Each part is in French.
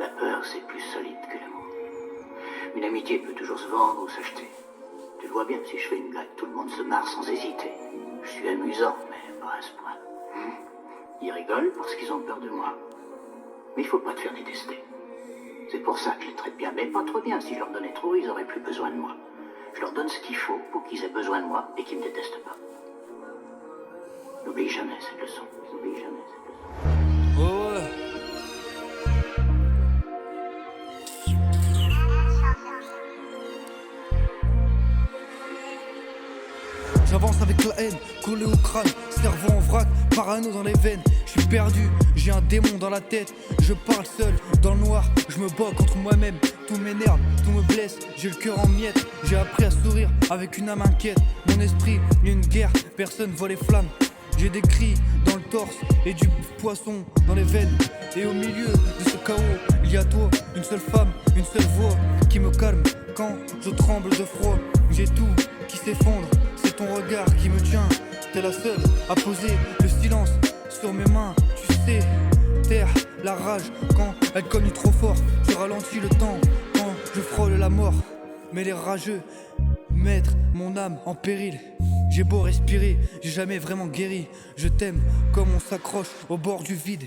La peur, c'est plus solide que l'amour. Une amitié peut toujours se vendre ou s'acheter. Tu le vois bien, si je fais une blague, tout le monde se marre sans hésiter. Je suis amusant, mais pas à ce point. Ils rigolent parce qu'ils ont peur de moi. Mais il faut pas te faire détester. C'est pour ça que je les traite bien, mais pas trop bien. Si je leur donnais trop, ils auraient plus besoin de moi. Je leur donne ce qu'il faut pour qu'ils aient besoin de moi et qu'ils me détestent pas. N'oublie jamais cette leçon. N'oublie jamais cette leçon. Ouais. J'avance avec la haine, collé au crâne, cerveau en vrac, parano dans les veines. Je suis perdu, j'ai un démon dans la tête. Je parle seul, dans le noir, je me bats contre moi-même. Tout m'énerve, tout me blesse, j'ai le cœur en miettes. J'ai appris à sourire avec une âme inquiète. Mon esprit, il y a une guerre, personne voit les flammes. J'ai des cris dans le torse et du poisson dans les veines. Et au milieu de ce chaos, il y a toi, une seule femme, une seule voix qui me calme quand je tremble de froid. J'ai tout qui s'effondre, c'est ton regard qui me tient. T'es la seule à poser le silence sur mes mains. Tu sais, terre, la rage quand elle cogne trop fort. Je ralentis le temps quand je frôle la mort. Mais les rageux mettent mon âme en péril. J'ai beau respirer, j'ai jamais vraiment guéri. Je t'aime comme on s'accroche au bord du vide.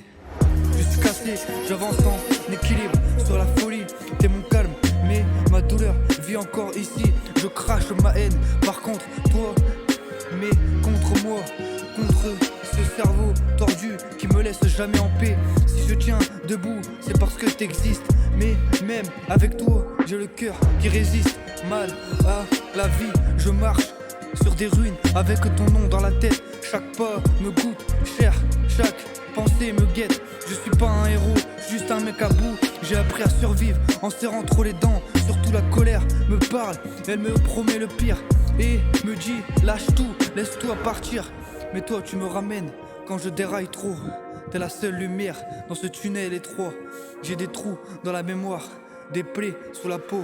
Je suis cassé, j'avance en équilibre sur la folie. T'es mon calme, mais ma douleur vit encore ici. Je crache ma haine, par contre toi, mais contre moi, contre ce cerveau tordu qui me laisse jamais en paix. Si je tiens debout, c'est parce que t'existes. Mais même avec toi, j'ai le cœur qui résiste mal à la vie. Je marche sur des ruines avec ton nom dans la tête. Chaque pas me goûte cher, chaque pensée me guette. Je suis pas un héros, juste un mec à bout. J'ai appris à survivre en serrant trop les dents. Surtout la colère me parle, elle me promet le pire et me dit lâche tout, laisse-toi partir. Mais toi tu me ramènes quand je déraille trop. T'es la seule lumière dans ce tunnel étroit. J'ai des trous dans la mémoire, des plaies sous la peau,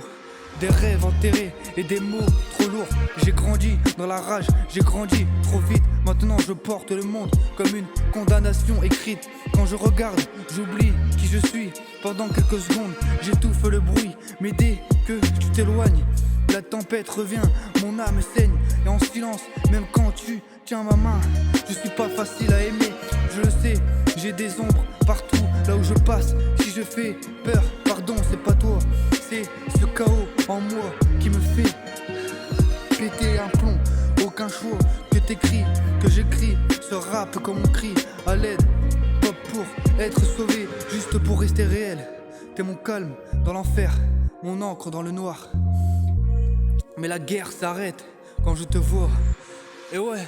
des rêves enterrés et des mots trop lourds. J'ai grandi dans la rage, j'ai grandi trop vite. Maintenant je porte le monde comme une condamnation écrite. Quand je regarde, j'oublie qui je suis. Pendant quelques secondes, j'étouffe le bruit. Mais dès que tu t'éloignes, la tempête revient, mon âme saigne. Et en silence, même quand tu tiens ma main, je suis pas facile à aimer, je le sais. J'ai des ombres partout, là où je passe. Si je fais peur, pardon, c'est pas toi. C'est ce chaos en moi qui me fait péter un plomb. Aucun choix que t'écris, que j'écris. Ce rap comme on crie à l'aide. Pas pour être sauvé, juste pour rester réel. T'es mon calme dans l'enfer, mon encre dans le noir. Mais la guerre s'arrête quand je te vois. Et ouais.